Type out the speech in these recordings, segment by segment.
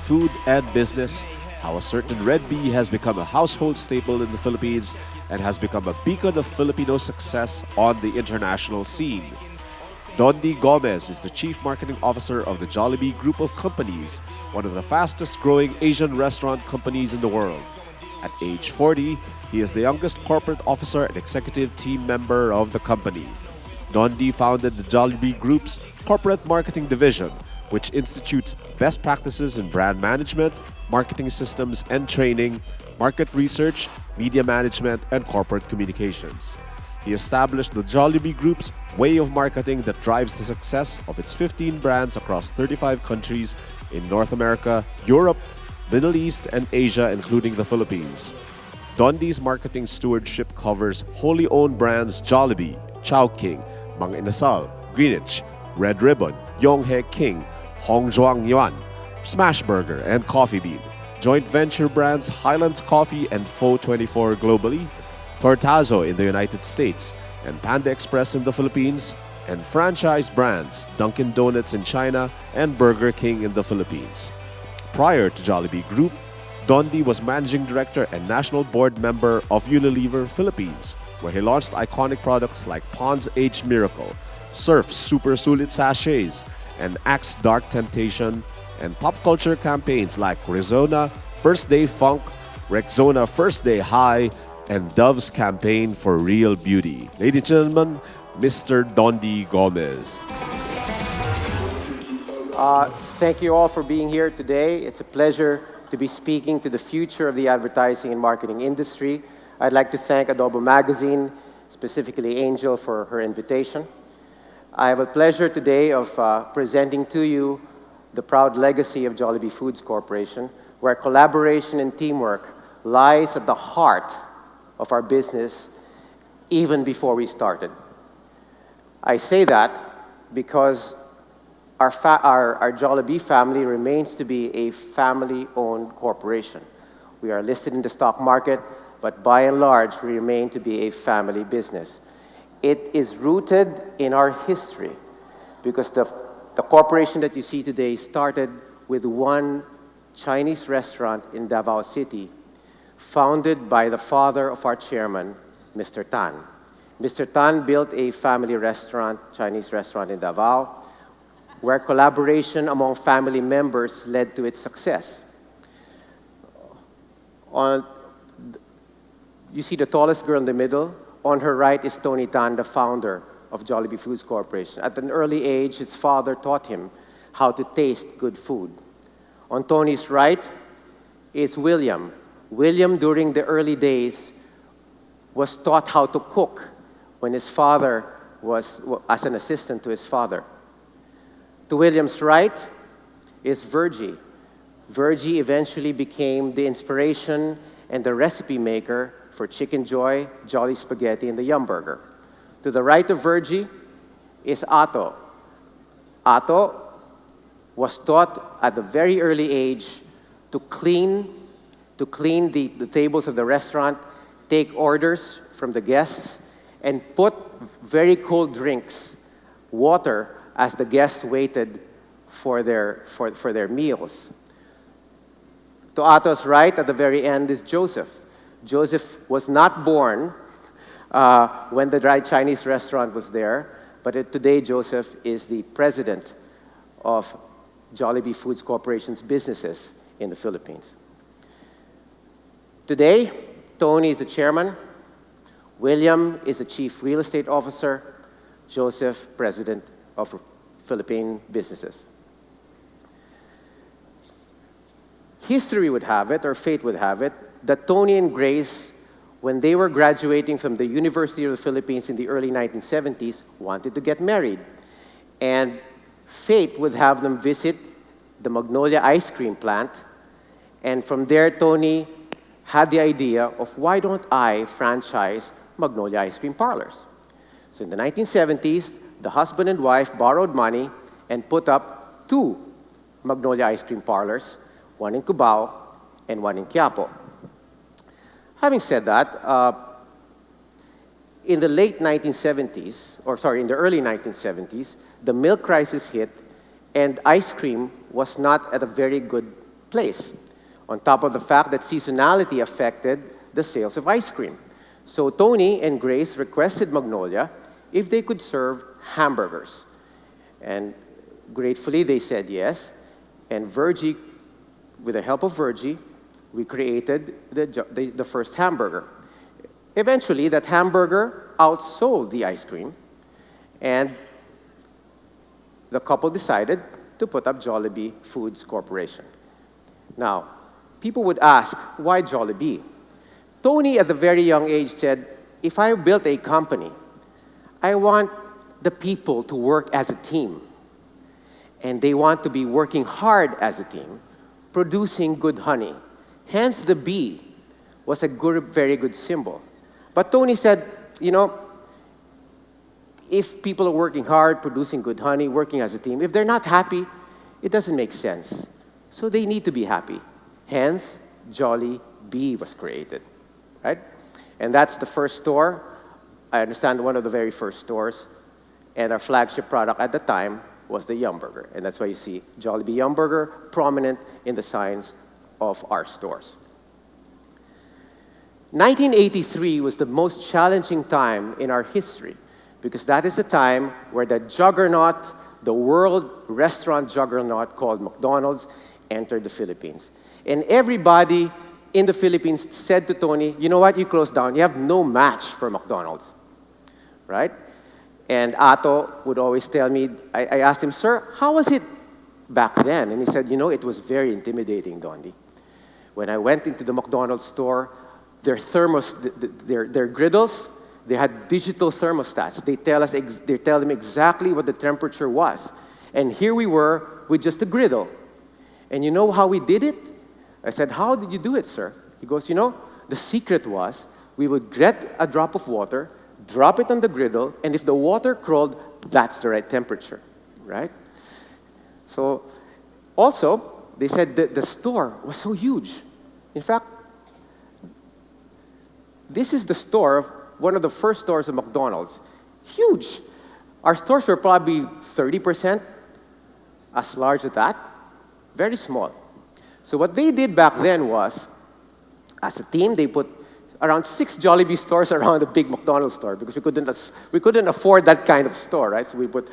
food and business, how a certain red bee has become a household staple in the Philippines and has become a beacon of Filipino success on the international scene. Dondi Gomez is the Chief Marketing Officer of the Jollibee Group of Companies, one of the fastest growing Asian restaurant companies in the world. At age 40, he is the youngest corporate officer and executive team member of the company. Dondi founded the Jollibee Group's corporate marketing division, which institutes best practices in brand management, marketing systems and training, market research, media management, and corporate communications. He established the Jollibee Group's way of marketing that drives the success of its 15 brands across 35 countries in North America, Europe, Middle East, and Asia, including the Philippines. Dondi's marketing stewardship covers wholly owned brands Jollibee, Chowking, Mang Inasal, Greenwich, Red Ribbon, Yonghe King, Hong Zhuang Yuan, Smash Burger, and Coffee Bean. Joint venture brands Highlands Coffee and FO24 globally, Tortazo in the United States, and Panda Express in the Philippines, and franchise brands Dunkin' Donuts in China and Burger King in the Philippines. Prior to Jollibee Group, Dondi was managing director and national board member of Unilever Philippines, where he launched iconic products like Pond's Age Miracle, Surf Super Sulit Sachets, and Axe Dark Temptation, and pop culture campaigns like Rexona First Day Funk, Rexona First Day High, and Dove's campaign for real beauty. Ladies and gentlemen, Mr. Dondi Gomez. Thank you all for being here today. It's a pleasure to be speaking to the future of the advertising and marketing industry. I'd like to thank Adobo Magazine, specifically Angel, for her invitation. I have a pleasure today of presenting to you the proud legacy of Jollibee Foods Corporation, where collaboration and teamwork lies at the heart of our business even before we started. I say that because our Jollibee family remains to be a family-owned corporation. We are listed in the stock market, but by and large, we remain to be a family business. It is rooted in our history because the corporation that you see today started with one Chinese restaurant in Davao City, founded by the father of our chairman, Mr. Tan. Mr. Tan built a family restaurant, Chinese restaurant in Davao, where collaboration among family members led to its success. You see the tallest girl in the middle. On her right is Tony Tan, the founder of Jollibee Foods Corporation. At an early age, his father taught him how to taste good food. On Tony's right is William. William, during the early days, was taught how to cook when his father was as an assistant to his father. To William's right is Virgie. Virgie eventually became the inspiration and the recipe maker for Chicken Joy, Jolly Spaghetti, and the Yum Burger. To the right of Virgie is Ato. Ato was taught at a very early age to clean the tables of the restaurant, take orders from the guests, and put very cold drinks, water, as the guests waited for their meals. To Ato's right, at the very end, is Joseph. Joseph was not born when the Chinese restaurant was there, but today Joseph is the president of Jollibee Foods Corporation's businesses in the Philippines. Today, Tony is the chairman, William is the chief real estate officer, Joseph, president of Philippine businesses. History would have it, or fate would have it, that Tony and Grace, when they were graduating from the University of the Philippines in the early 1970s, wanted to get married. And fate would have them visit the Magnolia ice cream plant. And from there, Tony had the idea of, why don't I franchise Magnolia ice cream parlors? So in the 1970s, the husband and wife borrowed money and put up 2 Magnolia ice cream parlors, one in Cubao and one in Quiapo. Having said that, in the late 1970s, in the early 1970s, the milk crisis hit and ice cream was not at a very good place, on top of the fact that seasonality affected the sales of ice cream. So Tony and Grace requested Magnolia if they could serve hamburgers. And gratefully, they said yes. And Virgie, with the help of Virgie, we created the first hamburger. Eventually, that hamburger outsold the ice cream, and the couple decided to put up Jollibee Foods Corporation. Now, people would ask, why Jollibee? Tony, at a very young age, said, if I built a company, I want the people to work as a team. And they want to be working hard as a team, producing good honey. Hence, the bee was a very good symbol. But Tony said, you know, if people are working hard, producing good honey, working as a team, if they're not happy, it doesn't make sense. So they need to be happy. Hence, Jollibee was created, right? And that's the first store. I understand one of the very first stores. And our flagship product at the time was the Yum Burger. And that's why you see Jollibee Yum Burger prominent in the signs of our stores. 1983 was the most challenging time in our history because that is the time where the juggernaut, the world restaurant juggernaut called McDonald's, entered the Philippines. And everybody in the Philippines said to Tony, you know what, you closed down. You have no match for McDonald's, right? And Ato would always tell me, I asked him, sir, how was it back then? And he said, you know, it was very intimidating, Dondi. When I went into the McDonald's store, their griddles, they had digital thermostats. They tell them exactly what the temperature was. And here we were with just a griddle. And you know how we did it? I said, how did you do it, sir? He goes, you know, the secret was we would get a drop of water, drop it on the griddle, and if the water crawled, that's the right temperature, right? So, also, they said that the store was so huge. In fact, this is the store of one of the first stores of McDonald's. Huge. Our stores were probably 30% as large as that. Very small. So what they did back then was, as a team, they put around 6 Jollibee stores around a big McDonald's store because we couldn't afford that kind of store, right? So we put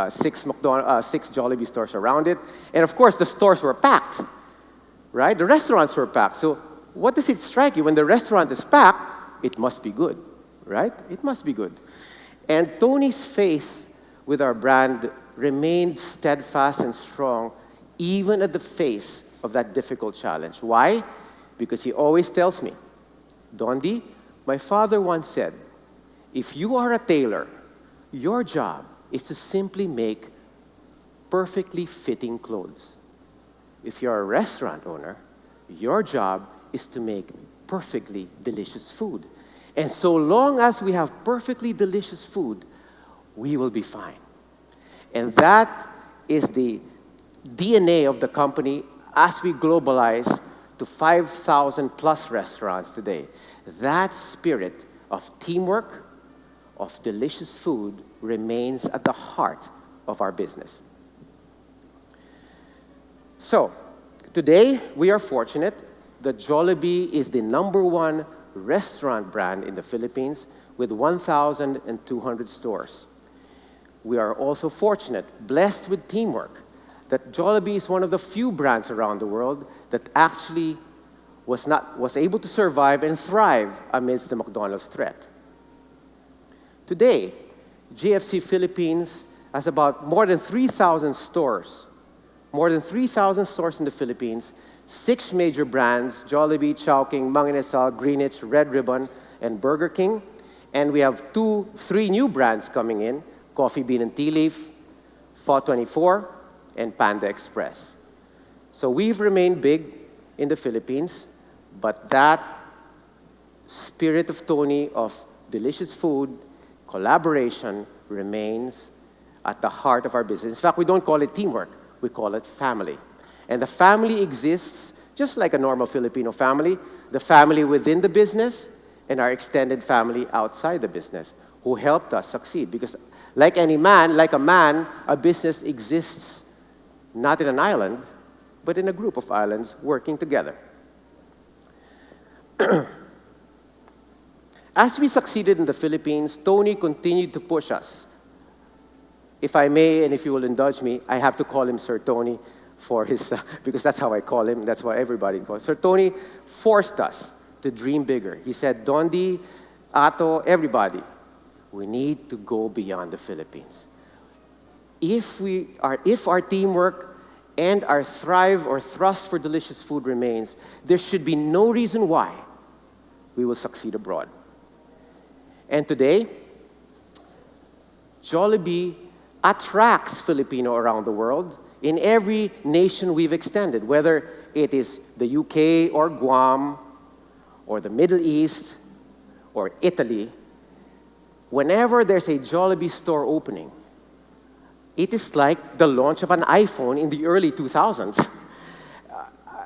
6 Jollibee stores around it. And of course, the stores were packed, right? The restaurants were packed. So what does it strike you? When the restaurant is packed, it must be good, right? It must be good. And Tony's faith with our brand remained steadfast and strong even at the face of that difficult challenge. Why? Because he always tells me, Dondi, my father once said, if you are a tailor, your job is to simply make perfectly fitting clothes. If you're a restaurant owner, your job is to make perfectly delicious food. And so long as we have perfectly delicious food, we will be fine. And that is the DNA of the company as we globalize to 5,000 plus restaurants today. That spirit of teamwork, of delicious food, remains at the heart of our business. So, today we are fortunate that Jollibee is the #1 restaurant brand in the Philippines with 1,200 stores. We are also fortunate, blessed with teamwork, that Jollibee is one of the few brands around the world that actually was able to survive and thrive amidst the McDonald's threat. Today, JFC Philippines has about more than 3,000 stores. More than 3,000 stores in the Philippines, 6 major brands, Jollibee, Chowking, Mang Inasal, Greenwich, Red Ribbon, and Burger King. And we have 3 new brands coming in, Coffee Bean and Tea Leaf, FO24, and Panda Express. So we've remained big in the Philippines, but that spirit of Tony of delicious food, collaboration remains at the heart of our business. In fact, we don't call it teamwork, we call it family. And the family exists just like a normal Filipino family, the family within the business and our extended family outside the business who helped us succeed. Because like a man, a business exists not in an island, but in a group of islands working together. As we succeeded in the Philippines, Tony continued to push us. If I may, and if you will indulge me, I have to call him Sir Tony for his, because that's how I call him, that's what everybody calls. Sir Tony forced us to dream bigger. He said, Dondi, Ato, everybody, we need to go beyond the Philippines. If our teamwork and our thrive or thrust for delicious food remains, there should be no reason why we will succeed abroad. And today, Jollibee attracts Filipino around the world in every nation we've extended, whether it is the UK or Guam or the Middle East or Italy. Whenever there's a Jollibee store opening, it is like the launch of an iPhone in the early 2000s.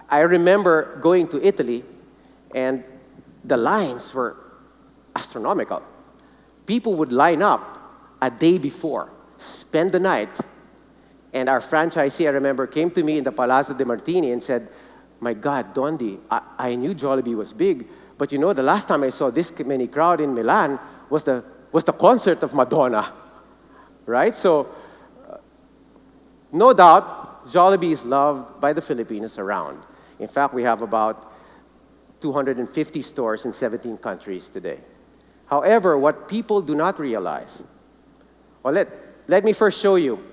I remember going to Italy, and the lines were astronomical. People would line up a day before, spend the night, and our franchisee, I remember, came to me in the Palazzo de Martini and said, my God, Dondi, I knew Jollibee was big, but you know, the last time I saw this many crowd in Milan was the concert of Madonna, right? So, no doubt, Jollibee is loved by the Filipinos around. In fact, we have about 250 stores in 17 countries today. However, what people do not realize, well, let me first show you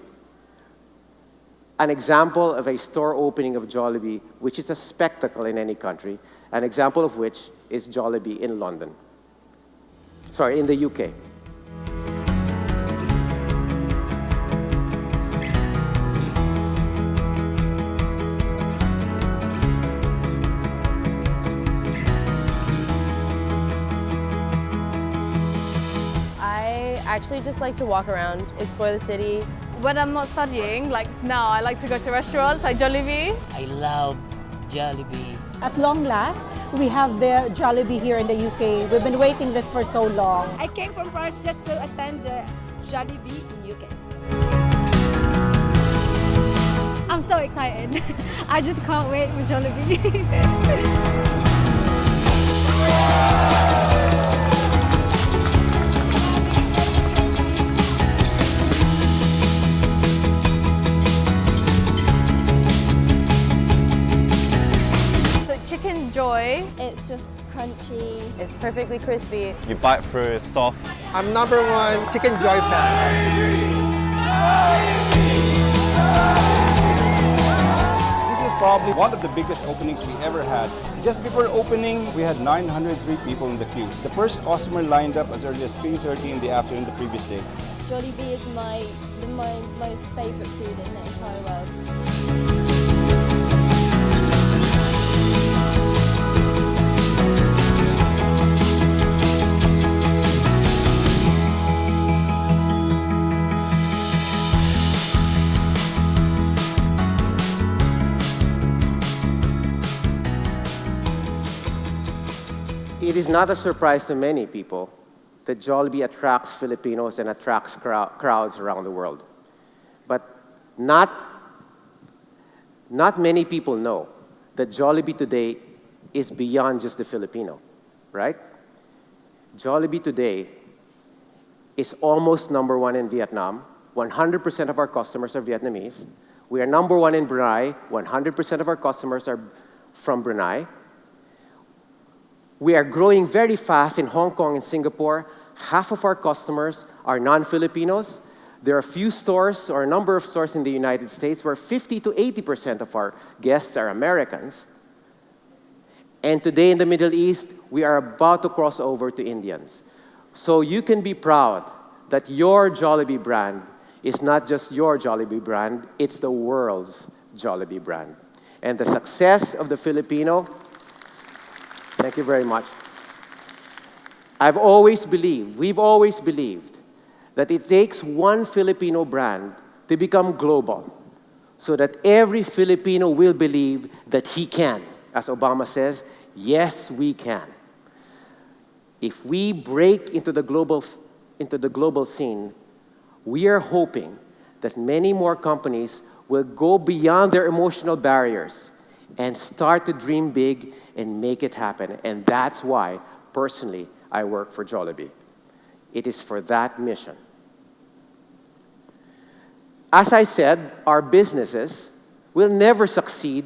an example of a store opening of Jollibee, which is a spectacle in any country, an example of which is Jollibee in London. Sorry, in the UK. I actually just like to walk around, explore the city. When I'm not studying, like now, I like to go to restaurants like Jollibee. I love Jollibee. At long last, we have the Jollibee here in the UK. We've been waiting this for so long. I came from Paris just to attend the Jollibee in UK. I'm so excited. I just can't wait for Jollibee. Chicken Joy, it's just crunchy. It's perfectly crispy. You bite through, it's soft. I'm #1 Chicken Joy fan. This is probably one of the biggest openings we ever had. Just before opening, we had 903 people in the queue. The first customer lined up as early as 3:30 in the afternoon the previous day. Jollibee is my most favorite food in the entire world. It is not a surprise to many people that Jollibee attracts Filipinos and attracts crowds around the world. But not many people know that Jollibee today is beyond just the Filipino, right? Jollibee today is almost #1 in Vietnam. 100% of our customers are Vietnamese. We are #1 in Brunei. 100% of our customers are from Brunei. We are growing very fast in Hong Kong and Singapore. Half of our customers are non-Filipinos. There are a few stores or a number of stores in the United States where 50 to 80% of our guests are Americans. And today in the Middle East, we are about to cross over to Indians. So you can be proud that your Jollibee brand is not just your Jollibee brand, it's the world's Jollibee brand. And the success of the Filipino, thank you very much. We've always believed that it takes one Filipino brand to become global so that every Filipino will believe that he can. As Obama says, yes, we can. If we break into the global scene, we are hoping that many more companies will go beyond their emotional barriers and start to dream big and make it happen. And that's why, personally, I work for Jollibee. It is for that mission. As I said, our businesses will never succeed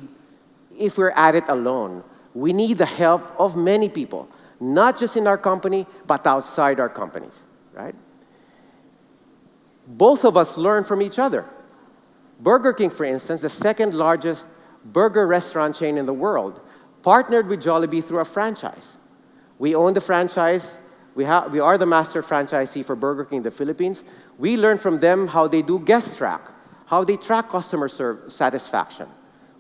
if we're at it alone. We need the help of many people, not just in our company, but outside our companies, right? Both of us learn from each other. Burger King, for instance, the second largest burger restaurant chain in the world, partnered with Jollibee through a franchise. We own the franchise. We are the master franchisee for Burger King in the Philippines. We learn from them how they do guest track, how they track customer satisfaction.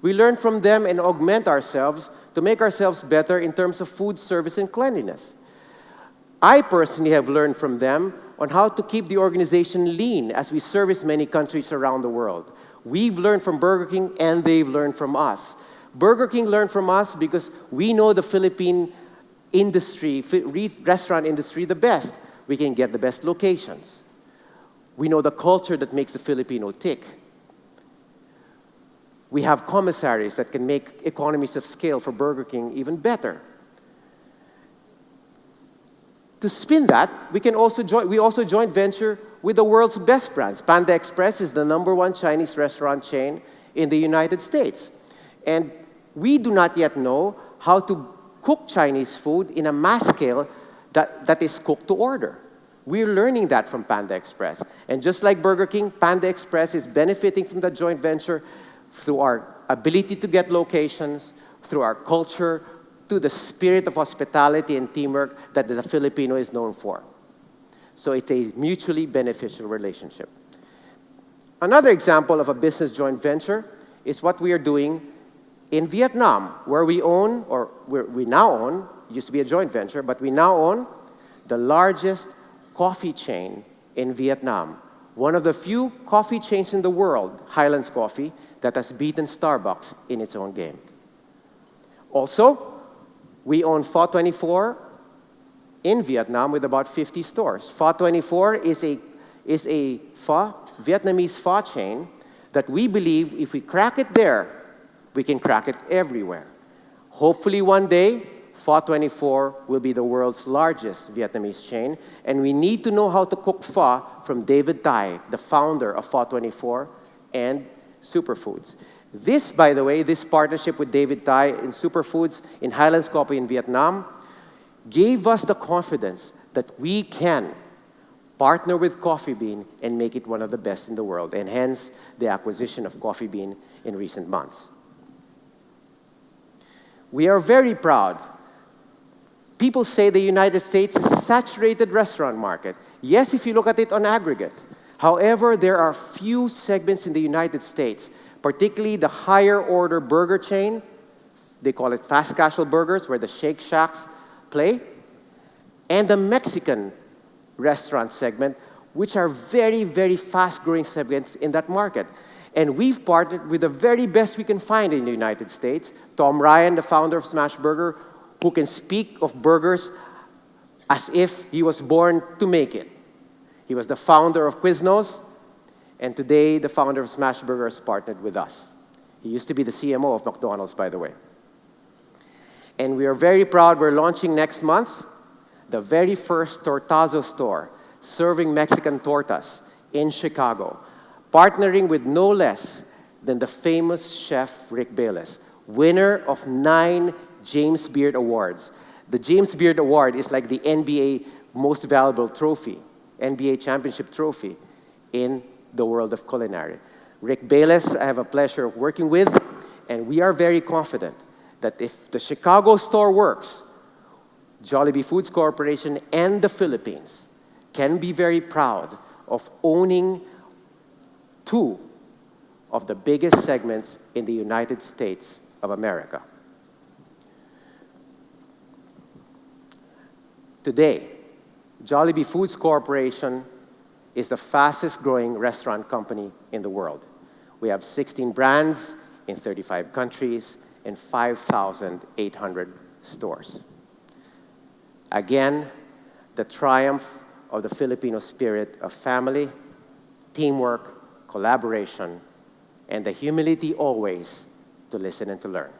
We learn from them and augment ourselves to make ourselves better in terms of food service and cleanliness. I personally have learned from them on how to keep the organization lean as we service many countries around the world. We've learned from Burger King and they've learned from us. Burger King learned from us because we know the Philippine industry, restaurant industry the best. We can get the best locations. We know the culture that makes the Filipino tick. We have commissaries that can make economies of scale for Burger King even better. To spin that, we also joint venture with the world's best brands. Panda Express is the #1 Chinese restaurant chain in the United States. And we do not yet know how to cook Chinese food in a mass scale that is cooked to order. We're learning that from Panda Express. And just like Burger King, Panda Express is benefiting from the joint venture through our ability to get locations, through our culture, to the spirit of hospitality and teamwork that the Filipino is known for. So it's a mutually beneficial relationship. Another example of a business joint venture is what we are doing in Vietnam, where we own, or we now own, it used to be a joint venture, but we now own the largest coffee chain in Vietnam. One of the few coffee chains in the world, Highlands Coffee, that has beaten Starbucks in its own game. Also, we own Pho 24 in Vietnam with about 50 stores. Pho 24 is a Vietnamese pho chain that we believe if we crack it there, we can crack it everywhere. Hopefully one day, Pho 24 will be the world's largest Vietnamese chain, and we need to know how to cook pho from David Thai, the founder of Pho 24 and Superfoods. This, by the way, this partnership with David Thai in Superfoods in Highlands Coffee in Vietnam gave us the confidence that we can partner with Coffee Bean and make it one of the best in the world, and hence the acquisition of Coffee Bean in recent months. We are very proud. People say the United States is a saturated restaurant market. Yes, if you look at it on aggregate. However, there are few segments in the United States, particularly the higher order burger chain, they call it fast casual burgers, where the Shake Shacks play, and the Mexican restaurant segment, which are very, very fast-growing segments in that market. And we've partnered with the very best we can find in the United States. Tom Ryan, the founder of Smash Burger, who can speak of burgers as if he was born to make it. He was the founder of Quiznos, and today the founder of Smash Burger has partnered with us. He used to be the CMO of McDonald's, by the way. And we are very proud. We're launching next month the very first Tortazo store serving Mexican tortas in Chicago, partnering with no less than the famous chef Rick Bayless, winner of 9 James Beard Awards. The James Beard Award is like the NBA most valuable trophy, NBA championship trophy in the world of culinary. Rick Bayless, I have a pleasure of working with, and we are very confident that if the Chicago store works, Jollibee Foods Corporation and the Philippines can be very proud of owning 2 of the biggest segments in the United States of America. Today, Jollibee Foods Corporation is the fastest growing restaurant company in the world. We have 16 brands in 35 countries and 5,800 stores. Again, the triumph of the Filipino spirit of family, teamwork, collaboration, and the humility always to listen and to learn.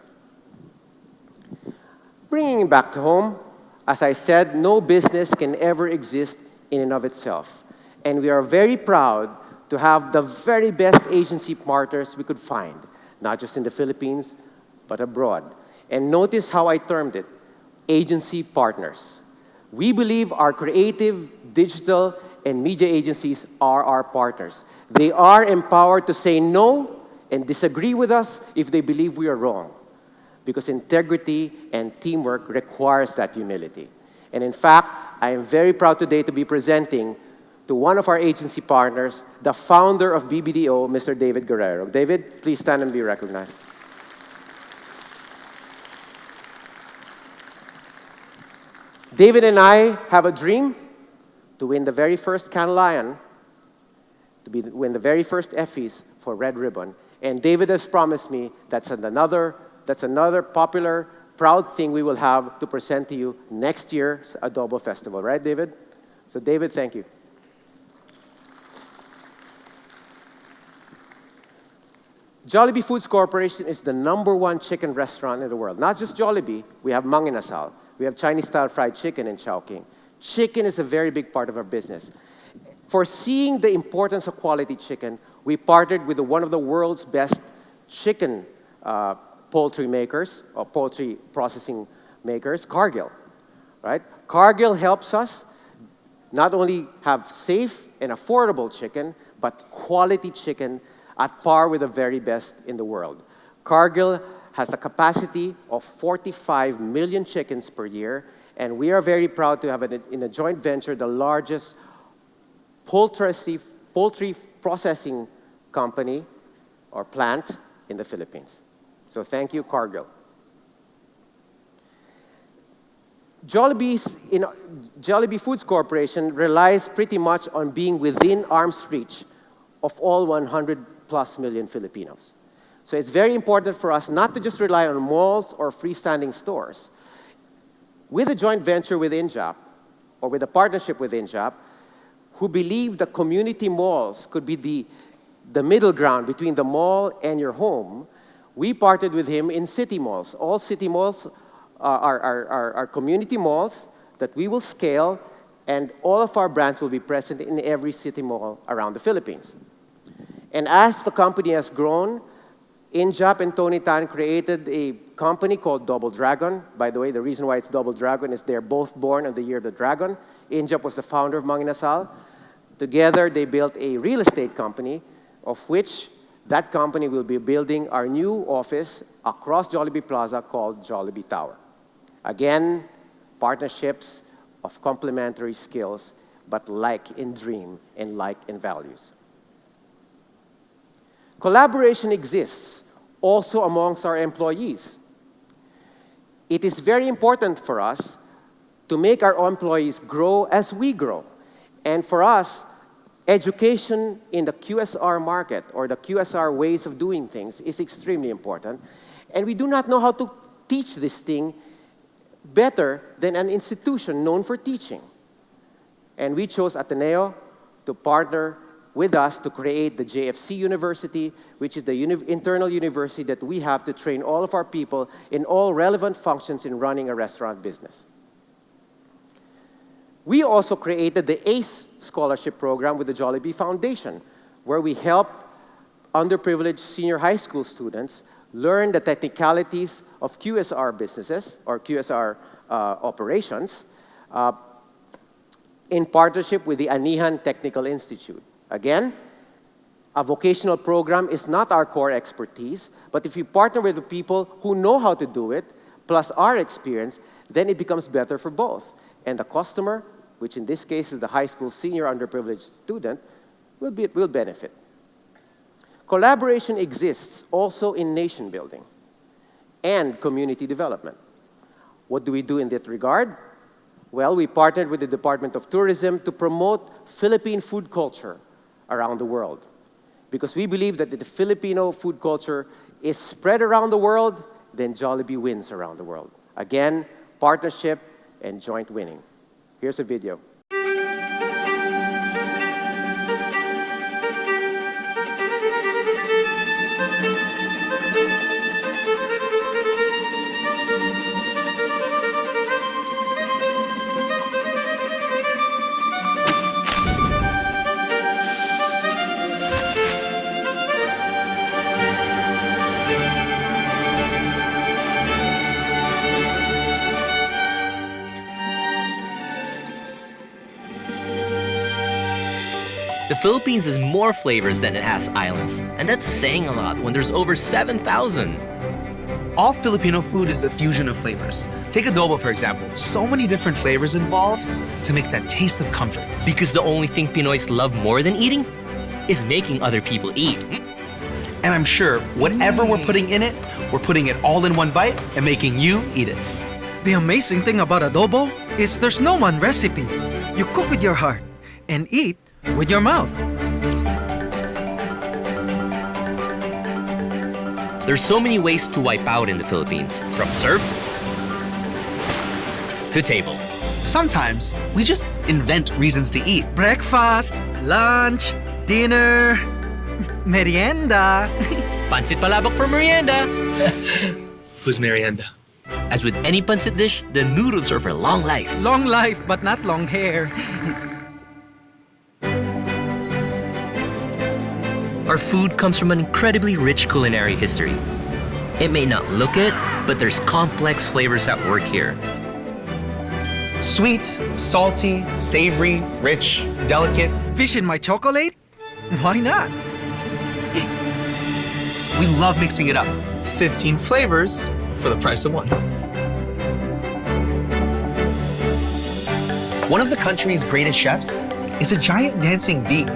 Bringing it back to home, as I said, no business can ever exist in and of itself. And we are very proud to have the very best agency partners we could find, not just in the Philippines, but abroad. And notice how I termed it, agency partners. We believe our creative, digital, and media agencies are our partners. They are empowered to say no and disagree with us if they believe we are wrong, because integrity and teamwork requires that humility. And in fact, I am very proud today to be presenting to one of our agency partners, the founder of BBDO, Mr. David Guerrero. David, please stand and be recognized. David and I have a dream to win the very first Cannes Lion, win the very first Effies for Red Ribbon. And David has promised me that's another popular, proud thing we will have to present to you next year's Adobo Festival. Right, David? So David, thank you. Jollibee Foods Corporation is the #1 chicken restaurant in the world. Not just Jollibee, we have Mang Inasal. We have Chinese-style fried chicken in Chowking. Chicken is a very big part of our business. Foreseeing the importance of quality chicken, we partnered with one of the world's best chicken poultry makers, or poultry processing makers, Cargill. Right? Cargill helps us not only have safe and affordable chicken, but quality chicken at par with the very best in the world. Cargill has a capacity of 45 million chickens per year, and we are very proud to have in a joint venture the largest poultry processing company or plant in the Philippines. So thank you, Cargill. Jollibee Foods Corporation relies pretty much on being within arm's reach of all 100+ million Filipinos. So it's very important for us not to just rely on malls or freestanding stores. With a joint venture with INJAP, or with a partnership with INJAP, who believe the community malls could be the middle ground between the mall and your home, we partnered with him in city malls. All city malls are community malls that we will scale, and all of our brands will be present in every city mall around the Philippines. And as the company has grown, INJAP and Tony Tan created a company called Double Dragon. By the way, the reason why it's Double Dragon is they're both born on the year of the dragon. INJAP was the founder of Mang Inasal. Together, they built a real estate company, of which that company will be building our new office across Jollibee Plaza called Jollibee Tower. Again, partnerships of complementary skills, but like in dream and like in values. Collaboration exists also amongst our employees. It is very important for us to make our employees grow as we grow. And for us, education in the QSR market, or the QSR ways of doing things, is extremely important. And we do not know how to teach this thing better than an institution known for teaching. And we chose Ateneo to partner with us to create the JFC University, which is the internal university that we have to train all of our people in all relevant functions in running a restaurant business. We also created the ACE Scholarship Program with the Jollibee Foundation, where we help underprivileged senior high school students learn the technicalities of QSR businesses, or QSR operations, in partnership with the Anihan Technical Institute. Again, a vocational program is not our core expertise, but if you partner with the people who know how to do it, plus our experience, then it becomes better for both. And the customer, which in this case is the high school senior underprivileged student, will benefit. Collaboration exists also in nation building and community development. What do we do in that regard? Well, we partnered with the Department of Tourism to promote Philippine food culture around the world, because we believe that if the Filipino food culture is spread around the world, then Jollibee wins around the world. Again, partnership and joint winning. Here's a video. The Philippines has more flavors than it has islands, and that's saying a lot when there's over 7,000. All Filipino food is a fusion of flavors. Take adobo, for example. So many different flavors involved to make that taste of comfort. Because the only thing Pinoys love more than eating is making other people eat. And I'm sure whatever we're putting in it, we're putting it all in one bite and making you eat it. The amazing thing about adobo is there's no one recipe. You cook with your heart and eat with your mouth. There's so many ways to wipe out in the Philippines, from serve to table. Sometimes we just invent reasons to eat. Breakfast, lunch, dinner, merienda. Pansit palabok for merienda. Who's merienda? As with any pancit dish, the noodles are for long life. Long life, but not long hair. Our food comes from an incredibly rich culinary history. It may not look it, but there's complex flavors at work here. Sweet, salty, savory, rich, delicate. Fish in my chocolate? Why not? We love mixing it up. 15 flavors for the price of one. One of the country's greatest chefs is a giant dancing bee.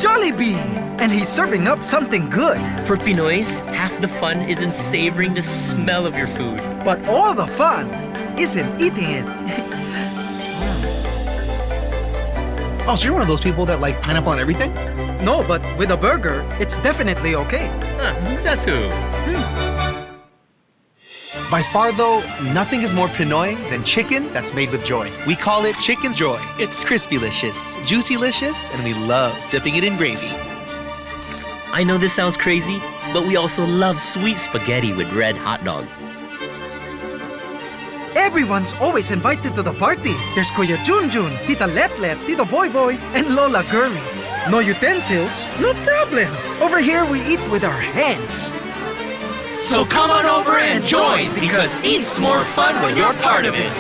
Jollibee! And he's serving up something good. For Pinoys, half the fun is in savoring the smell of your food. But all the fun is in eating it. Oh, so you're one of those people that like pineapple on everything? No, but with a burger, it's definitely okay. Says who? By far, though, nothing is more Pinoy than chicken that's made with joy. We call it Chicken Joy. It's crispy-licious, juicy-licious, and we love dipping it in gravy. I know this sounds crazy, but we also love sweet spaghetti with red hot dog. Everyone's always invited to the party. There's Kuya Junjun, Tita Letlet, Tito Boy Boy, and Lola Girlie. No utensils? No problem. Over here, we eat with our hands. So come on over and join, because eat's more fun when you're part of it.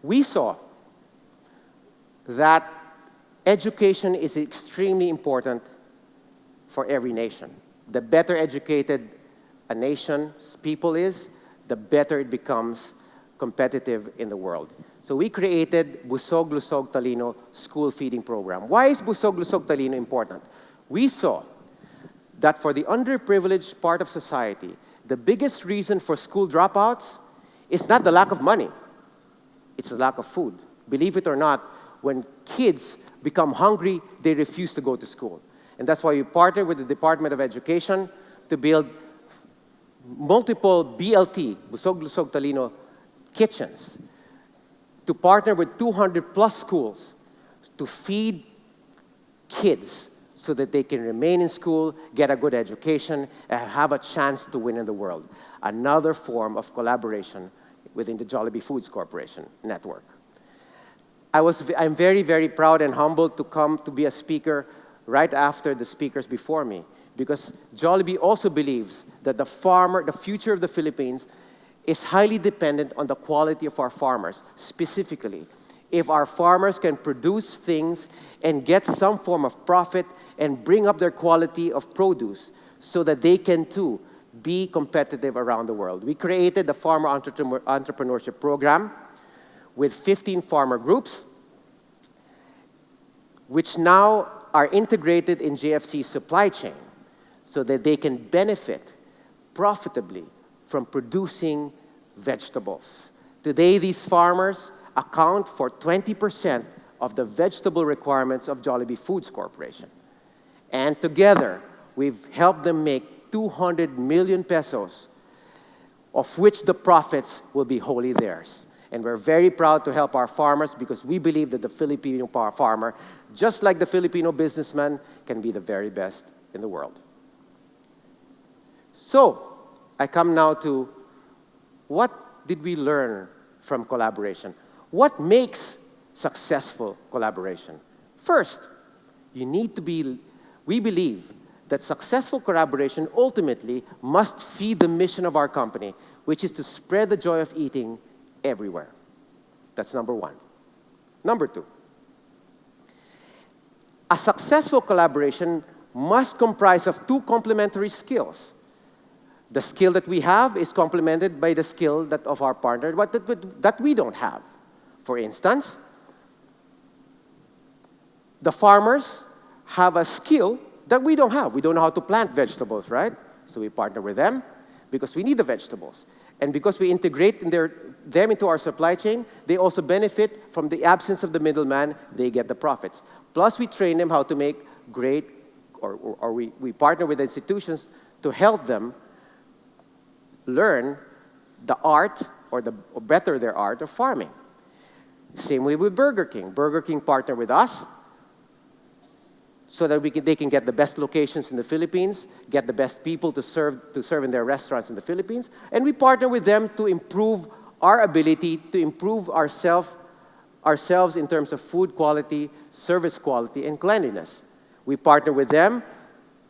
We saw that education is extremely important for every nation. The better educated a nation's people is, the better it becomes competitive in the world. So we created Busog Lusog Talino school feeding program. Why is Busog Lusog Talino important? We saw that for the underprivileged part of society, the biggest reason for school dropouts is not the lack of money, it's the lack of food. Believe it or not, when kids become hungry, they refuse to go to school. And that's why we partner with the Department of Education to build multiple BLT, Busog Lusog Talino, kitchens, to partner with 200 plus schools to feed kids so that they can remain in school, get a good education, and have a chance to win in the world. Another form of collaboration within the Jollibee Foods Corporation network. I'm very, very proud and humbled to come to be a speaker right after the speakers before me, because Jollibee also believes that the future of the Philippines is highly dependent on the quality of our farmers. Specifically, if our farmers can produce things and get some form of profit and bring up their quality of produce so that they can too be competitive around the world. We created the Farmer Entrepreneurship Program with 15 farmer groups, which now are integrated in JFC's supply chain so that they can benefit profitably from producing vegetables. Today, these farmers account for 20% of the vegetable requirements of Jollibee Foods Corporation. And together, we've helped them make 200 million pesos, of which the profits will be wholly theirs. And we're very proud to help our farmers because we believe that the Filipino farmer, just like the Filipino businessman, can be the very best in the world. So, I come now to what did we learn from collaboration? What makes successful collaboration? First, we believe that successful collaboration ultimately must feed the mission of our company, which is to spread the joy of eating everywhere. That's number one. Number two, a successful collaboration must comprise of two complementary skills. The skill that we have is complemented by the skill that of our partner that we don't have. For instance, the farmers have a skill that we don't have. We don't know how to plant vegetables, right? So we partner with them because we need the vegetables. And because we integrate them into our supply chain, they also benefit from the absence of the middleman. They get the profits. Plus, we train them how to make great, or we partner with institutions to help them learn the art or better their art of farming. Same way with Burger King. Burger King partner with us so that they can get the best locations in the Philippines, get the best people to serve in their restaurants in the Philippines, and we partner with them to improve our ability to improve ourselves in terms of food quality, service quality, and cleanliness. We partner with them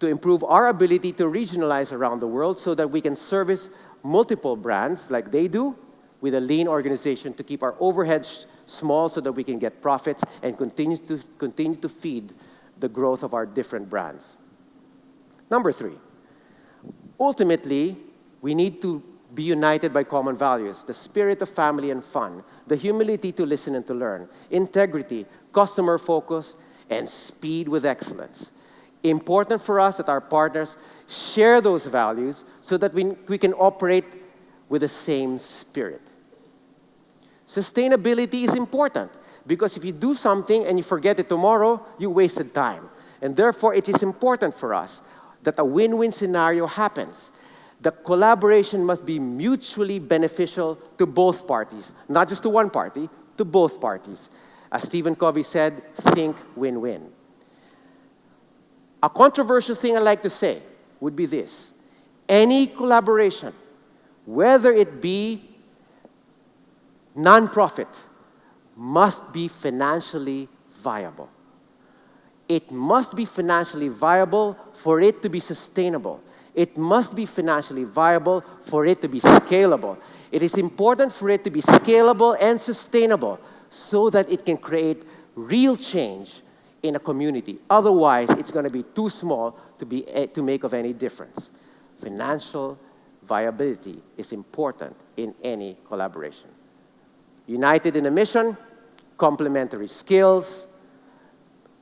to improve our ability to regionalize around the world so that we can service multiple brands like they do with a lean organization to keep our overheads small so that we can get profits and continue to feed the growth of our different brands. Number three, ultimately, we need to be united by common values, the spirit of family and fun, the humility to listen and to learn, integrity, customer focus, and speed with excellence. Important for us that our partners share those values so that we can operate with the same spirit. Sustainability is important because if you do something and you forget it tomorrow, you wasted time. And therefore, it is important for us that a win-win scenario happens. The collaboration must be mutually beneficial to both parties, not just to one party, to both parties. As Stephen Covey said, think win-win. A controversial thing I like to say would be this. Any collaboration, whether it be nonprofit, must be financially viable. It must be financially viable for it to be sustainable. It must be financially viable for it to be scalable. It is important for it to be scalable and sustainable so that it can create real change in a community. Otherwise, it's going to be too small to make of any difference. Financial viability is important in any collaboration. United in a mission, complementary skills,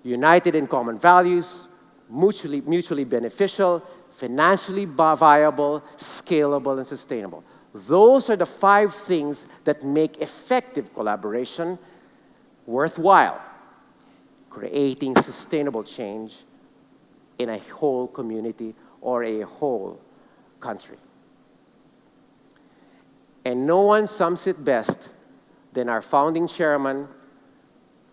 united in common values, mutually beneficial, financially viable, scalable, and sustainable. Those are the 5 things that make effective collaboration worthwhile, creating sustainable change in a whole community or a whole country. And no one sums it best than our founding chairman,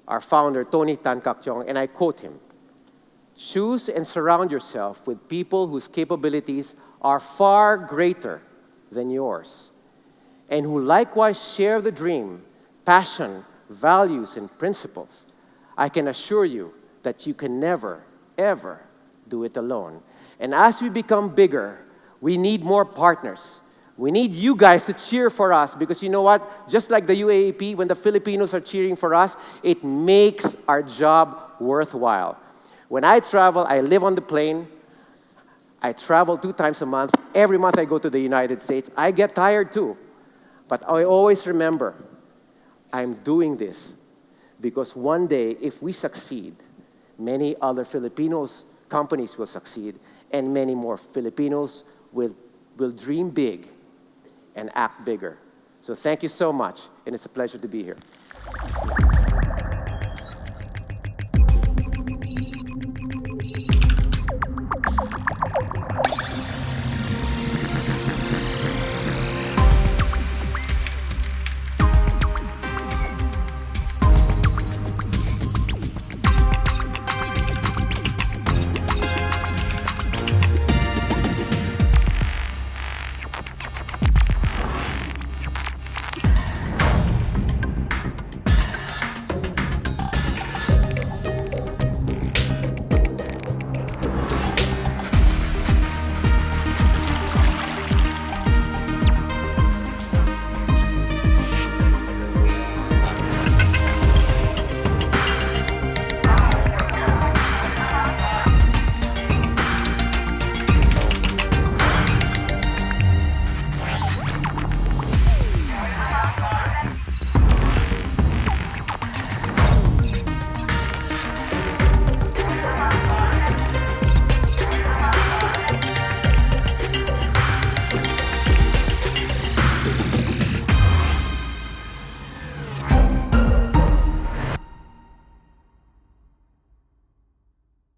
our founder, Tony Tan Caktiong, and I quote him, "Choose and surround yourself with people whose capabilities are far greater than yours, and who likewise share the dream, passion, values, and principles. I can assure you that you can never, ever do it alone." And as we become bigger, we need more partners. We need you guys to cheer for us because you know what? Just like the UAAP, when the Filipinos are cheering for us, it makes our job worthwhile. When I travel, I live on the plane. I travel 2 times a month. Every month I go to the United States. I get tired too. But I always remember, I'm doing this because one day, if we succeed, many other Filipinos companies will succeed, and many more Filipinos will dream big and act bigger. So thank you so much, and it's a pleasure to be here.